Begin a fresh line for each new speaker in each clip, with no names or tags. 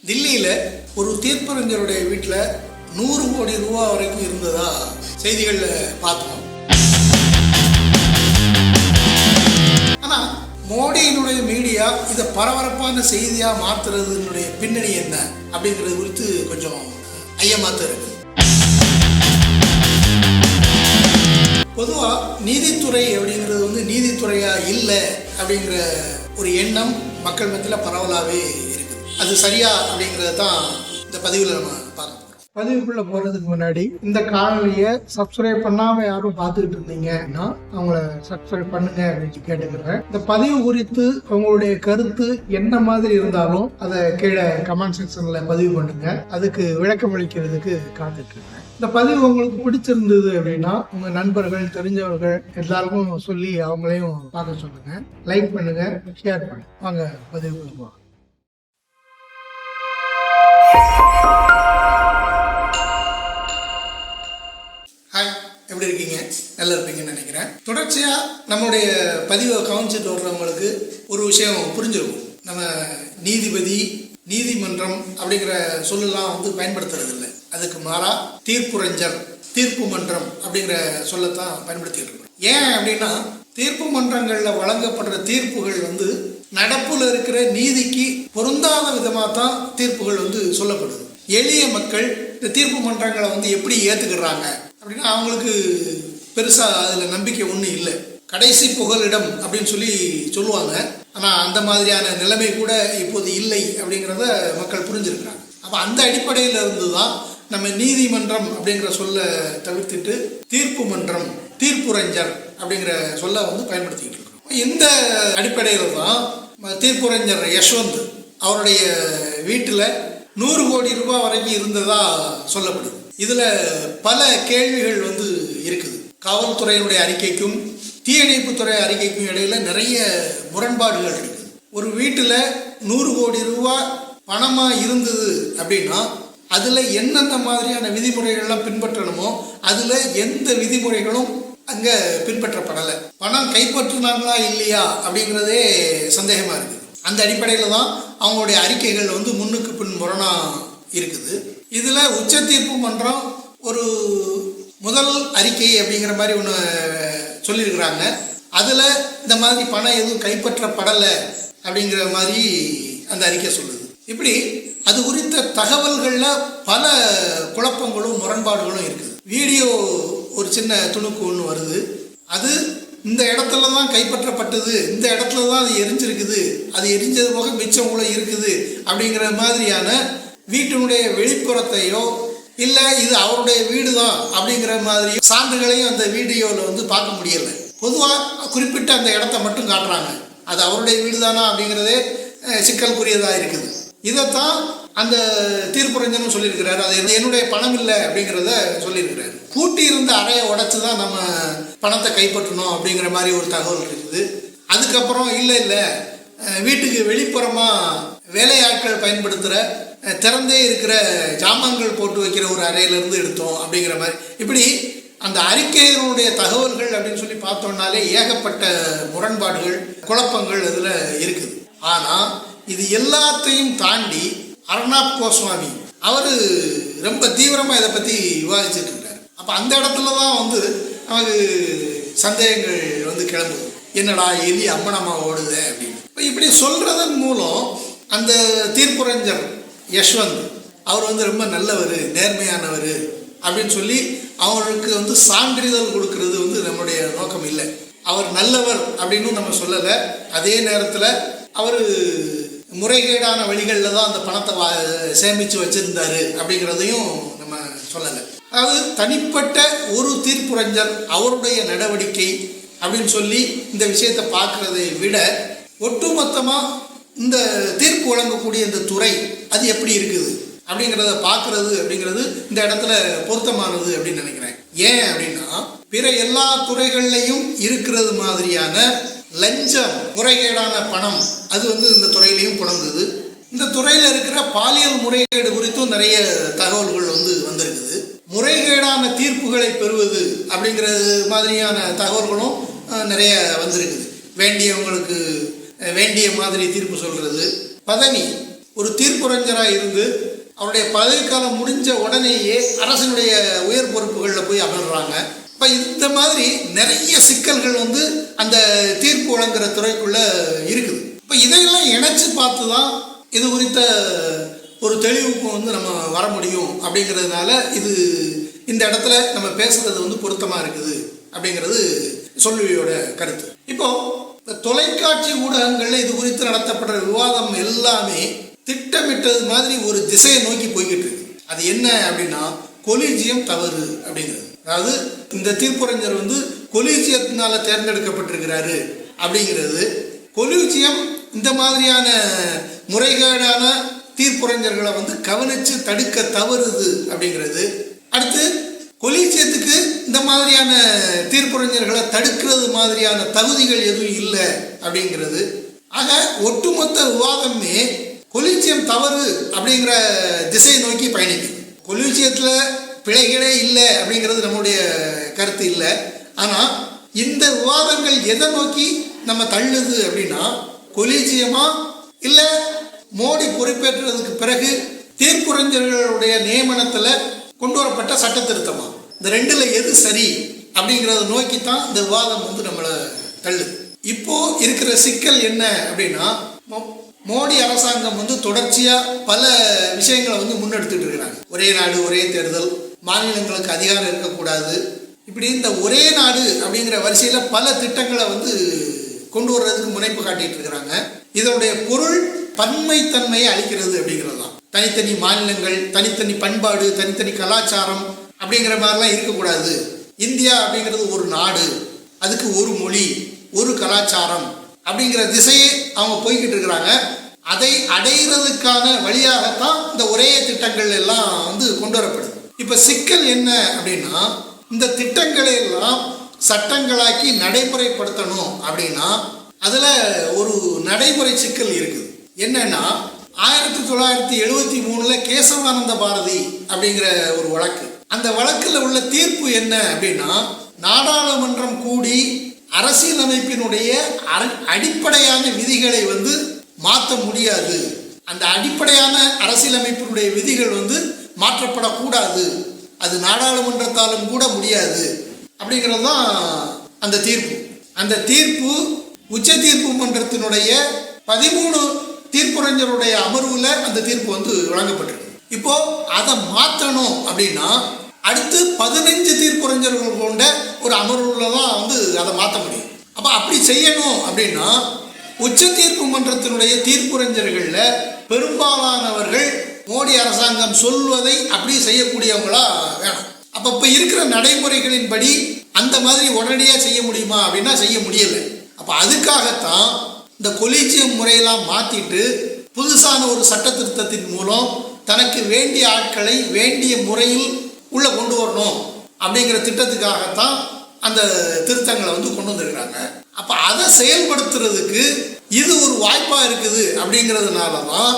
தில்லியில் ஒரு தீர்ப்பறிஞருடைய வீட்டில் 100 கோடி ரூபா வரைக்கும் இருந்ததா செய்திகளில் பார்த்தோம். ஆனால் மோடியினுடைய மீடியா இதை பரபரப்பான செய்தியாக மாற்றுறதுனுடைய பின்னணி என்ன அப்படிங்கிறது குறித்து கொஞ்சம் ஐயமாத்த இருக்கு. பொதுவாக நீதித்துறை அப்படிங்கிறது நீதித்துறையாக இல்லை அப்படிங்கிற ஒரு எண்ணம் மக்கள் மத்தியில் பரவலாகவே இருக்குது. அது சரியா அப்படிங்கிறது தான் இந்த பதிவில் நம்ம பார்க்க போகிறோம். பதிவுக்குள்ளே போகிறதுக்கு முன்னாடி இந்த காணொலியை சப்ஸ்கிரைப் பண்ணாமல் யாரும் பார்த்துக்கிட்டு இருந்தீங்கன்னா அவங்கள சப்ஸ்கிரைப் பண்ணுங்க அப்படின்னு கேட்டுக்கிறேன். இந்த பதிவு குறித்து உங்களுடைய கருத்து என்ன மாதிரி இருந்தாலும் அதை கீழே கமெண்ட் செக்ஷனில் பதிவு பண்ணுங்க. அதுக்கு விளக்கம் அளிக்கிறதுக்கு காத்துட்டு இருக்கேன். இந்த பதிவு உங்களுக்கு பிடிச்சிருந்தது அப்படின்னா உங்கள் நண்பர்கள் தெரிஞ்சவர்கள் எல்லாருக்கும் சொல்லி அவங்களையும் பார்க்க சொல்லுங்க. லைக் பண்ணுங்க, ஷேர் பண்ணுங்க. வாங்க பதிவு போகலாம். ஹாய், எப்படி இருக்கீங்க? நல்லா இருப்பீங்கன்னு நினைக்கிறேன். தொடர்ச்சியாக நம்மளுடைய பதிவை கவனிச்சுட்டு வர்றவங்களுக்கு ஒரு விஷயம் புரிஞ்சிருக்கும். நம்ம நீதிபதி, நீதிமன்றம் அப்படிங்கிற சொல்லலாம் பயன்படுத்துறது இல்லை. அதுக்கு மாறா தீர்ப்புரைஞர், தீர்ப்பு மன்றம் அப்படிங்கிற சொல்லத்தான் பயன்படுத்திட்டு இருக்கோம். ஏன் அப்படின்னா தீர்ப்பு மன்றங்களில் வழங்கப்படுற தீர்ப்புகள் நடப்புல இருக்கிற நீதிக்கு பொருந்தாத விதமாக தான் தீர்ப்புகள் சொல்லப்படுது. எளிய மக்கள் இந்த தீர்ப்பு மன்றங்களை எப்படி ஏற்றுக்கிறாங்க அப்படின்னா அவங்களுக்கு பெருசாக அதில் நம்பிக்கை ஒன்றும் இல்லை. கடைசி புகலிடம் அப்படின்னு சொல்லுவாங்க. ஆனால் அந்த மாதிரியான நிலைமை கூட இப்போது இல்லை அப்படிங்கிறத மக்கள் புரிஞ்சிருக்கிறாங்க. அப்போ அந்த அடிப்படையில் இருந்து தான் நம்ம நீதிமன்றம் அப்படிங்கிற சொல்ல தவிர்த்துட்டு தீர்ப்பு மன்றம், தீர்ப்புரைஞர் அப்படிங்கிற சொல்ல பயன்படுத்திக்கிட்டு இருக்கோம். இந்த அடிப்படையில் தான் தீர்ப்புரைஞர் யஷ்வந்த் அவருடைய வீட்டில் 100 கோடி ரூபாய் வரைக்கும் இருந்ததா சொல்லப்படுது. இதில் பல கேள்விகள் இருக்குது. காவல்துறையினுடைய அறிக்கைக்கும் தீயணைப்புத்துறை அறிக்கைக்கும் இடையில நிறைய முரண்பாடுகள் இருக்குது. ஒரு வீட்டில் 100 கோடி ரூபாய் பணமாக இருந்தது அப்படின்னா அதில் எந்தெந்த மாதிரியான விதிமுறைகள்லாம் பின்பற்றணுமோ அதில் எந்த விதிமுறைகளும் அங்கே பின்பற்றப்படலை. பணம் கைப்பற்றினாங்களா இல்லையா அப்படிங்கிறதே சந்தேகமாக இருக்குது. அந்த அடிப்படையில் தான் அவங்களுடைய அறிக்கைகள் முன்னுக்கு பின் முரணாக இருக்குது. இதில் உச்ச தீர்ப்பு மன்றம் ஒரு முதல் அறிக்கை அப்படிங்கிற மாதிரி ஒன்று சொல்லியிருக்கிறாங்க. அதில் இந்த மாதிரி பணம் எதுவும் கைப்பற்றப்படலை அப்படிங்கிற மாதிரி அந்த அறிக்கை சொல்லுது. இப்படி அது குறித்த தகவல்களில் பல குழப்பங்களும் முரண்பாடுகளும் இருக்குது. வீடியோ ஒரு சின்ன துணுக்கு ஒன்று வருது. அது இந்த இடத்துல தான் கைப்பற்றப்பட்டது, இந்த இடத்துல தான் அது எரிஞ்சிருக்குது, அது எரிஞ்சது போக மிச்சம் கூட இருக்குது அப்படிங்கிற மாதிரியான வீட்டினுடைய வெளிப்புறத்தையோ இல்லை இது அவருடைய வீடு தான் அப்படிங்கிற மாதிரி சான்றுகளையும் அந்த வீடியோவில் பார்க்க முடியலை. பொதுவாக குறிப்பிட்ட அந்த இடத்த மட்டும் காட்டுறாங்க. அது அவருடைய வீடு தானா அப்படிங்கிறதே சிக்கலுக்குரியதாக இருக்குது. இதைத்தான் அந்த தீர்ப்புரைஞனும் சொல்லியிருக்கிறாரு. அது என்னுடைய பணம் இல்லை அப்படிங்கிறத சொல்லியிருக்கிறாரு. பூட்டி இருந்த அறையை உடைச்சு தான் நம்ம பணத்தை கைப்பற்றணும் அப்படிங்கிற மாதிரி ஒரு தகவல் இருக்குது. அதுக்கப்புறம் இல்லை வீட்டுக்கு வெளிப்புறமாக வேலையாட்கள் பயன்படுத்துகிற திறந்தே இருக்கிற ஜாமான்கள் போட்டு வைக்கிற ஒரு அறையிலேருந்து எடுத்தோம் அப்படிங்கிற மாதிரி. இப்படி அந்த அறிக்கையினுடைய தகவல்கள் அப்படின்னு பார்த்தோம்னாலே ஏகப்பட்ட முரண்பாடுகள், குழப்பங்கள் அதில் இருக்குது. ஆனால் இது எல்லாத்தையும் தாண்டி அர்னாப் கோஸ்வாமி அவர் ரொம்ப தீவிரமாக இதை பற்றி விவாதிச்சுட்டு இருக்காரு. அப்போ அந்த இடத்துல தான் நமக்கு சந்தேகங்கள் கிளம்புது. என்னடா எலி அம்மனம்மா ஓடுது அப்படின்னு. இப்போ இப்படி சொல்கிறதன் மூலம் அந்த தீர்ப்புரைஞர் யஷ்வந்த் அவர் ரொம்ப நல்லவர், நேர்மையானவர் அப்படின்னு அவங்களுக்கு சான்றிதழ் கொடுக்கறது நம்மளுடைய நோக்கம் இல்லை. அவர் நல்லவர் அப்படின்னு நம்ம சொல்லலை. அதே நேரத்தில் அவர் முறைகேடான வழிகளில் தான் அந்த பணத்தை சேமித்து வச்சுருந்தாரு அப்படிங்கிறதையும் நம்ம சொல்லலை. அதாவது தனிப்பட்ட ஒரு தீர்ப்புரைஞர் அவருடைய நடவடிக்கை அப்படின்னு இந்த விஷயத்தை பார்க்குறதை விட ஒட்டுமொத்தமாக இந்த தீர்ப்பு வழங்கக்கூடிய இந்த துறை அது எப்படி இருக்குது அப்படிங்கிறத பார்க்குறது அப்படிங்கிறது இந்த இடத்துல பொருத்தமானது அப்படின்னு நினைக்கிறேன். ஏன் அப்படின்னா பிற எல்லா துறைகள்லையும் இருக்கிறது மாதிரியான லஞ்சம், முறைகேடான பணம் அது இந்த துறையிலையும் புழங்குது. இந்த துறையில் இருக்கிற பாலியல் முறைகேடு குறித்தும் நிறைய தகவல்கள் வந்திருக்குது. முறைகேடான தீர்ப்புகளை பெறுவது அப்படிங்கிறது மாதிரியான தகவல்களும் நிறைய வந்திருக்குது. வேண்டியவங்களுக்கு வேண்டிய மாதிரி தீர்ப்பு சொல்கிறது, பதவி ஒரு தீர்ப்புரைஞராக இருந்து அவருடைய பதவிக்காலம் முடிஞ்ச உடனேயே அரசினுடைய உயர் பொறுப்புகளில் போய் அமர்றாங்க. இப்போ இந்த மாதிரி நிறைய சிக்கல்கள் வந்து அந்த தீர்ப்பு வழங்குற துறைக்குள்ளே இருக்குது. இப்போ இதையெல்லாம் இணைச்சு பார்த்து தான் இது குறித்த ஒரு தெளிவுக்கு வந்து நம்ம வர முடியும். அப்படிங்கிறதுனால இந்த இடத்துல நம்ம பேசுறது வந்து பொருத்தமாக இருக்குது அப்படிங்கிறது சொல்லுவியோட கருத்து. இப்போ தொலைக்காட்சி ஊடகங்களில் இது குறித்து நடத்தப்படுற விவாதம் எல்லாமே திட்டமிட்டது மாதிரி ஒரு திசையை நோக்கி போய்கிட்டு இருக்கு. அது என்ன அப்படின்னா கொலீஜியம் தவறு அப்படிங்கிறது. அதாவது இந்த தீர்ப்புரைஞர் வந்து கொலீஜியத்தினால தேர்ந்தெடுக்கப்பட்டிருக்கிறாரு அப்படிங்கிறது, கொலீஜியம் இந்த மாதிரியான முறைகேடான தீர்ப்புரைஞர்களை வந்து கவனித்து தடுக்க தவறுது அப்படிங்கிறது. அடுத்து கொலீஜியத்துக்கு இந்த மாதிரியான தீர்ப்புரைஞர்களை தடுக்கிறது மாதிரியான தகுதிகள் எதுவும் இல்லை அப்படிங்கிறது. ஆக ஒட்டுமொத்த விவாதமே கொலீஜியம் தவறு அப்படிங்கிற திசையை நோக்கி பயணிக்குது. கொலீஜியத்தில் பிழைகளே இல்லை அப்படிங்கிறது நம்முடைய கருத்து இல்லை. ஆனால் இந்த விவாதங்கள் எதை நோக்கி நம்ம தள்ளுது அப்படின்னா, கொலீஜியமா இல்லை மோடி பொறுப்பேற்றதுக்கு பிறகு தீர்ப்புரைஞர்களுடைய நியமனத்தில் கொண்டு வரப்பட்ட சட்ட திருத்தமா, இந்த ரெண்டுல எது சரி அப்படிங்கிறத நோக்கி தான் இந்த விவாதம் வந்து நம்மளை தள்ளுது. இப்போ இருக்கிற சிக்கல் என்ன அப்படின்னா, மோடி அரசாங்கம் வந்து தொடர்ச்சியா பல விஷயங்களை வந்து முன்னெடுத்துட்டு இருக்கிறாங்க. ஒரே நாடு ஒரே தேர்தல், மாநிலங்களுக்கு அதிகாரம் இருக்கக்கூடாது, இப்படி இந்த ஒரே நாடு அப்படிங்கிற வரிசையில பல திட்டங்களை வந்து கொண்டு வர்றதுக்கு முனைப்பு காட்டிட்டு இருக்கிறாங்க. இதனுடைய பொருள் பன்மைத்தன்மையை அளிக்கிறது அப்படிங்கிறது தான். தனித்தனி மாநிலங்கள், தனித்தனி பண்பாடு, தனித்தனி கலாச்சாரம் அப்படிங்கிற மாதிரிலாம் இருக்கக்கூடாது. இந்தியா அப்படிங்கிறது ஒரு நாடு, அதுக்கு ஒரு மொழி, ஒரு கலாச்சாரம் அப்படிங்கிற திசையை அவங்க போய்கிட்டு இருக்கிறாங்க. அதை அடைகிறதுக்கான வழியாகத்தான் இந்த ஒரே திட்டங்கள் எல்லாம் வந்து கொண்டு வரப்படுது. இப்போ சிக்கல் என்ன அப்படின்னா, இந்த திட்டங்களை எல்லாம் சட்டங்களாக்கி நடைமுறைப்படுத்தணும் அப்படின்னா அதில் ஒரு நடைமுறை சிக்கல் இருக்குது. என்னன்னா, 1973 கேசவானந்த பாரதி அப்படிங்கிற ஒரு வழக்கு. அந்த வழக்கில் உள்ள தீர்ப்பு என்ன அப்படின்னா, நாடாளுமன்றம் கூடி அரசியலமைப்பினுடைய அடிப்படையான விதிகளை வந்து மாற்ற முடியாது, அந்த அடிப்படையான அரசியலமைப்பினுடைய விதிகள் வந்து மாற்றப்படக்கூடாது, அது நாடாளுமன்றத்தாலும் கூட முடியாது அப்படிங்கிறது தான் அந்த தீர்ப்பு. அந்த தீர்ப்பு உச்ச தீர்ப்பு மன்றத்தினுடைய 13 தீர்ப்புரைஞருடைய அமர்வுல அந்த தீர்ப்பு வந்து வழங்கப்பட்டிருக்கு. இப்போ அதை மாற்றணும் அப்படின்னா அடுத்து 15 தீர்ப்புரைஞர்கள் கொண்ட ஒரு அமர்வுல தான் வந்து அதை மாற்ற முடியும். அப்போ அப்படி செய்யணும் அப்படின்னா உச்ச தீர்ப்பு மன்றத்தினுடைய தீர்ப்புரைஞர்களில் பெரும்பாலானவர்கள் மோடி அரசாங்கம் சொல்வதை அப்படி செய்யக்கூடியவங்களா வேணும். அப்போ இப்போ இருக்கிற நடைமுறைகளின்படி அந்த மாதிரி உடனடியாக செய்ய முடியுமா அப்படின்னா செய்ய முடியலை. அப்போ அதுக்காகத்தான் இந்த கொலீஜியம் முறையெல்லாம் மாற்றிட்டு புதுசான ஒரு சட்ட திருத்தத்தின் மூலம் தனக்கு வேண்டிய ஆட்களை வேண்டிய முறையில் உள்ளே கொண்டு வரணும் அப்படிங்கிற திட்டத்துக்காகத்தான் அந்த திருத்தங்களை வந்து கொண்டு வந்திருக்கிறாங்க. அப்போ அதை செயல்படுத்துறதுக்கு இது ஒரு வாய்ப்பாக இருக்குது. அப்படிங்கிறதுனால தான்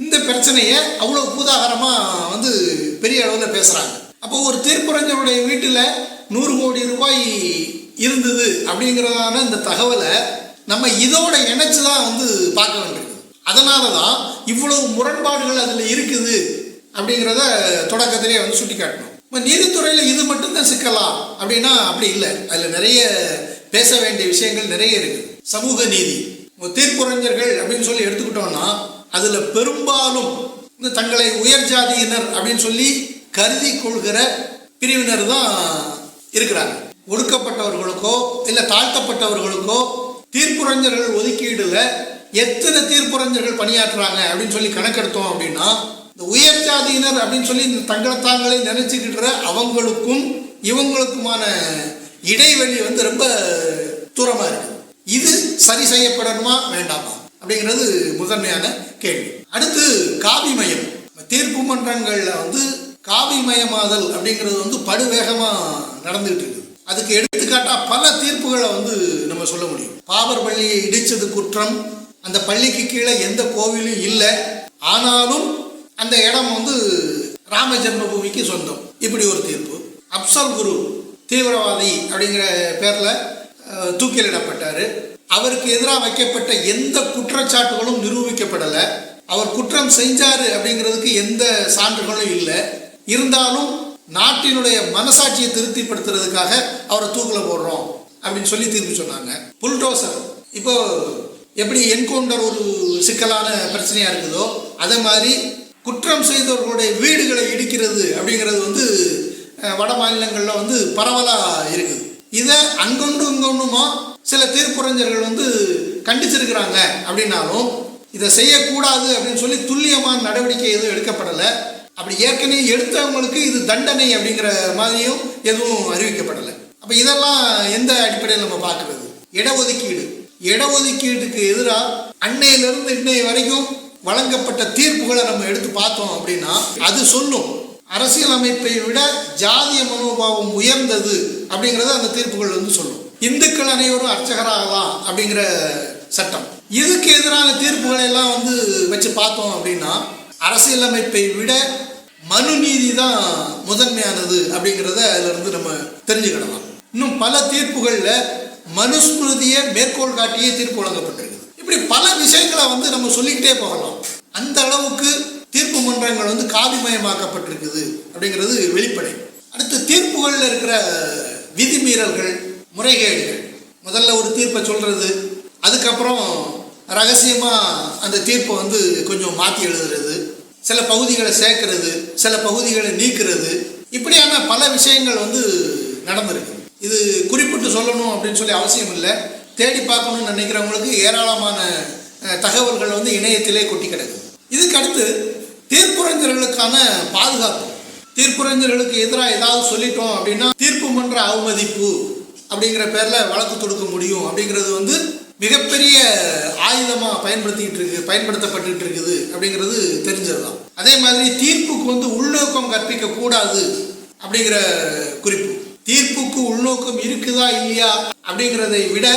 இந்த பிரச்சனையை அவ்வளோ பூதாகரமாக வந்து பெரிய அளவில் பேசுகிறாங்க. அப்போ ஒரு தீர்ப்புரைஞருடைய வீட்டில் 100 கோடி ரூபாய் இருந்தது அப்படிங்கிறதான இந்த தகவலை நம்ம இதோட இணைச்சு தான் வந்து பார்க்க வேண்டியிருக்கு. அதனால தான் இவ்வளவு முரண்பாடுகள் அதில் இருக்குது அப்படிங்கிறத தொடக்கத்திலே வந்து சுட்டி காட்டணும். இப்போ நீதித்துறையில் இது மட்டும்தான் சிக்கலாம் அப்படின்னா அப்படி இல்லை. அதில் நிறைய பேச வேண்டிய விஷயங்கள் நிறைய இருக்குது. சமூக நீதி, தீர்ப்புரைஞர்கள் அப்படின்னு சொல்லி எடுத்துக்கிட்டோம்னா அதில் பெரும்பாலும் தங்களை உயர் ஜாதியினர் அப்படின்னு சொல்லி கருதி கொள்கிற பிரிவினர் தான் இருக்கிறாங்க. ஒடுக்கப்பட்டவர்களுக்கோ இல்லை தாழ்த்தப்பட்டவர்களுக்கோ தீர்ப்புரைஞர்கள் ஒதுக்கீடுல எத்தனை தீர்ப்புரைஞர்கள் பணியாற்றுறாங்க அப்படின்னு சொல்லி கணக்கெடுத்தோம் அப்படின்னா இந்த உயர் ஜாதியினர் அப்படின்னு சொல்லி தங்களை தாங்களே நினைச்சுக்கிற அவங்களுக்கும் இவங்களுக்குமான இடைவெளி வந்து ரொம்ப தூரமாக இருக்குது. இது சரி செய்யப்படணுமா வேண்டாமா அப்படிங்கிறது முதன்மையான கேள்வி. அடுத்து காவிமயம். தீர்ப்பு மன்றங்களில் வந்து காவிமயமாதல் அப்படிங்கிறது வந்து படுவேகமாக நடந்துகிட்டு இருக்குது. அதுக்கு எடுத்துக்காட்டா பல தீர்ப்புகளை வந்து நம்ம சொல்ல முடியும். பாபர் பள்ளியை இடிச்சது குற்றம், அந்த பள்ளிக்கு கீழே எந்த கோவிலும் இல்லை, ஆனாலும் அந்த இடம் வந்து ராம ஜென்மபூமிக்கு சொந்தம், இப்படி ஒரு தீர்ப்பு. அப்சல் குரு தீவிரவாதி அப்படிங்கிற பேரில் தூக்கிலிடப்பட்டார். அவருக்கு எதிராக வைக்கப்பட்ட எந்த குற்றச்சாட்டுகளும் நிரூபிக்கப்படலை. அவர் குற்றம் செஞ்சாரு அப்படிங்கிறதுக்கு எந்த சான்றுகளும் இல்லை. இருந்தாலும் நாட்டினுடைய மனசாட்சியை திருப்திப்படுத்துறதுக்காக அவரை தூக்கில் போடுறோம் அப்படின்னு சொல்லி தீர்ப்பு சொன்னாங்க. புல்டோசர் இப்போ எப்படி என்கவுண்டர் ஒரு சிக்கலான பிரச்சனையா இருக்குதோ அதே மாதிரி குற்றம் செய்தவர்களுடைய வீடுகளை இடிக்கிறது அப்படிங்கிறது வட மாநிலங்களில் பரவலாக இருக்குது. இதை அங்கொண்டு இங்கொண்டுமா சில தீர்ப்புரைஞர்கள் கண்டிச்சிருக்கிறாங்க. அப்படின்னாலும் இதை செய்யக்கூடாது அப்படின்னு சொல்லி துல்லியமான நடவடிக்கை எதுவும் எடுக்கப்படலை. அப்படி ஏற்கனவே எடுத்தவங்களுக்கு இது தண்டனை அப்படிங்கிற மாதிரியும் எதுவும் அறிவிக்கப்படலை. அப்போ இதெல்லாம் எந்த அடிப்படையில் நம்ம பார்க்கறது? இடஒதுக்கீட்டுக்கு எதிராக அன்னையிலிருந்து இன்னைய வரைக்கும் வழங்கப்பட்ட தீர்ப்புகளை நம்ம எடுத்து பார்த்தோம் அப்படின்னா அது சொல்லும் அரசியலமைப்பை விட ஜாதிய மனோபாவம் உயர்ந்தது அப்படிங்கிறத அந்த தீர்ப்புகள் சொல்லும். இந்துக்கள் அனைவரும் அர்ச்சகராகலாம் அப்படிங்கிற சட்டம், இதுக்கு எதிரான தீர்ப்புகளை எல்லாம் வச்சு பார்த்தோம் அப்படின்னா அரசியலமைப்பை விட மனு நீதி தான் முதன்மையானது அப்படிங்கிறத அதிலிருந்து நம்ம தெரிஞ்சுக்கிடலாம். இன்னும் பல தீர்ப்புகளில் மனுஸ்மிருதியை மேற்கோள் காட்டியே தீர்ப்பு வழங்கப்பட்டிருக்கு. இப்படி பல விஷயங்களை நம்ம சொல்லிக்கிட்டே போகலாம். அந்த அளவுக்கு தீர்ப்பு மன்றங்கள் காவிமயமாக்கப்பட்டிருக்குது அப்படிங்கிறது வெளிப்படை. அடுத்து தீர்ப்புகளில் இருக்கிற விதிமீறல்கள், முறைகேடுகள், முதல்ல ஒரு தீர்ப்பை சொல்றது, அதுக்கப்புறம் ரகசியமாக அந்த தீர்ப்பை கொஞ்சம் மாற்றி எழுதுறது, சில பகுதிகளை சேர்க்கறது, சில பகுதிகளை நீக்கிறது, இப்படியான பல விஷயங்கள் நடந்திருக்கு. இது குறிப்பிட்டு சொல்லணும் அப்படின்னு சொல்லி அவசியம் இல்லை. தேடி பார்க்கணும்னு நினைக்கிறவங்களுக்கு ஏராளமான தகவல்கள் இணையத்திலே கொட்டி கிடக்குது. இதுக்கு அடுத்து தீர்ப்புரைஞர்களுக்கான பாதுகாப்பு. தீர்ப்புரைஞர்களுக்கு எதிராக ஏதாவது சொல்லிட்டோம் அப்படின்னா தீர்ப்பு மன்ற அவமதிப்பு அப்படிங்கிற பேரில் வழக்கு தொடுக்க முடியும் அப்படிங்கிறது மிகப்பெரிய ஆயுதமாக பயன்படுத்தப்பட்டு இருக்குது அப்படிங்கிறது தெரிஞ்சது தான். அதே மாதிரி தீர்ப்புக்கு உள்நோக்கம் கற்பிக்க கூடாது அப்படிங்கிற குறிப்பு. தீர்ப்புக்கு உள்நோக்கம் இருக்குதா இல்லையா அப்படிங்கிறதை விட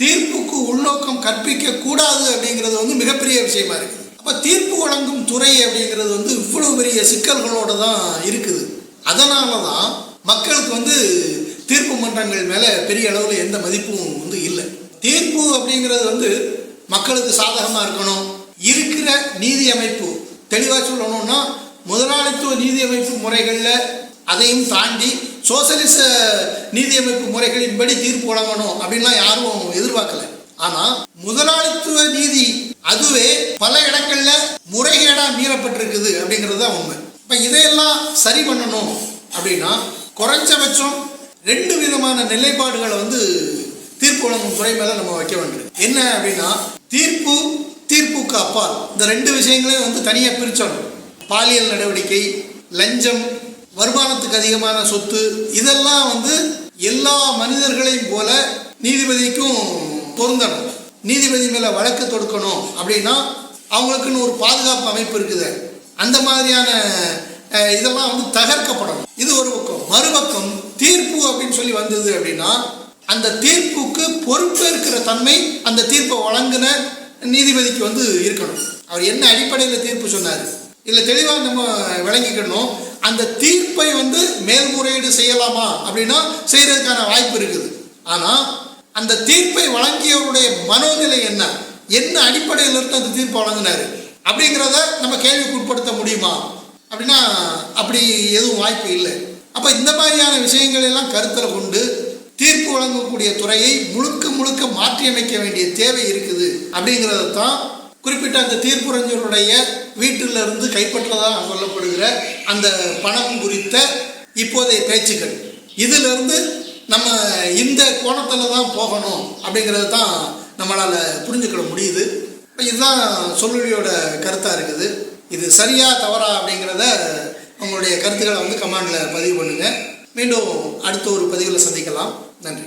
தீர்ப்புக்கு உள்நோக்கம் கற்பிக்க கூடாது அப்படிங்கிறது மிகப்பெரிய விஷயமா இருக்குது. அப்போ தீர்ப்பு வழங்கும் துறை அப்படிங்கிறது இவ்வளவு பெரிய சிக்கல்களோடு தான் இருக்குது. அதனால தான் மக்களுக்கு தீர்ப்பு மன்றங்கள் மேலே பெரிய அளவில் எந்த மதிப்பும் இல்லை. தீர்ப்பு அப்படிங்கிறது மக்களுக்கு சாதகமாக இருக்கணும். இருக்கிற நீதி அமைப்பு தெளிவாக சொல்லணும்னா முதலாளித்துவ நீதி அமைப்பு முறைகளில் அதையும் தாண்டி சோசலிச நீதியமைப்பு முறைகளின்படி தீர்ப்பு வழங்கணும் அப்படின்லாம் யாரும் எதிர்பார்க்கல. ஆனால் முதலாளித்துவ நீதி அதுவே பல இடங்கள்ல முறைகேடாக மீறப்பட்டிருக்குது அப்படிங்கிறது தான் உண்மை. இப்போ இதையெல்லாம் சரி பண்ணணும் அப்படின்னா குறைஞ்சபட்சம் 2 விதமான நிலைப்பாடுகளை தீர்ப்பு வழங்கும் துறை மேலே நம்ம வைக்க வேண்டும். என்ன அப்படின்னா தீர்ப்புக்கு அப்பால் இந்த 2 விஷயங்களையும் தனியாக பிரிச்சணும். பாலியல் நடவடிக்கை, லஞ்சம், வருமானத்துக்கு அதிகமான சொத்து, இதெல்லாம் எல்லா மனிதர்களையும் போல நீதிபதிக்கும் பொருந்தணும். நீதிபதி மேலே வழக்கு தொடுக்கணும் அப்படின்னா அவங்களுக்குன்னு ஒரு பாதுகாப்பு அமைப்பு இருக்குது. அந்த மாதிரியான இதெல்லாம் தகர்க்கப்படணும். இது ஒரு பக்கம். மறுபக்கம் தீர்ப்பு அப்படின்னு சொல்லி வந்தது அப்படின்னா அந்த தீர்ப்புக்கு பொறுப்பேற்கிற தன்மை அந்த தீர்ப்பை வழங்கின நீதிபதிக்கு இருக்கணும். அவர் என்ன அடிப்படையில் தீர்ப்பு சொன்னார் இல்லை தெளிவாக நம்ம விளங்கிக்கணும். அந்த தீர்ப்பை மேல்முறையீடு செய்யலாமா அப்படின்னா செய்யறதுக்கான வாய்ப்பு இருக்குது. ஆனால் அந்த தீர்ப்பை வழங்கியவருடைய மனோநிலை என்ன அடிப்படையில் இருந்து அந்த தீர்ப்பை வழங்கினார் அப்படிங்கிறத நம்ம கேள்விக்கு உட்படுத்த முடியுமா அப்படின்னா அப்படி எதுவும் வாய்ப்பு இல்லை. அப்போ இந்த மாதிரியான விஷயங்கள் எல்லாம் கருத்தில் கொண்டு தீர்ப்பு வழங்கக்கூடிய துறையை முழுக்க மாற்றியமைக்க வேண்டிய தேவை இருக்குது. அப்படிங்கிறத தான் குறிப்பிட்ட அந்த தீர்ப்புரைஞருடைய வீட்டிலிருந்து கைப்பற்றதாக சொல்லப்படுகிற அந்த பணம் குறித்த இப்போதைய பேச்சுக்கள், இதிலிருந்து நம்ம இந்த கோணத்தில் தான் போகணும் அப்படிங்கிறது தான் நம்மளால் புரிஞ்சுக்கிட முடியுது. இதுதான் சொல்லுடைய கருத்தாக இருக்குது. இது சரியா தவறா அப்படிங்கிறத உங்களுடைய கருத்துக்களை கமெண்டில் பதிவு பண்ணுங்கள். மீண்டும் அடுத்த ஒரு பதிவில் சந்திக்கலாம். நன்றி.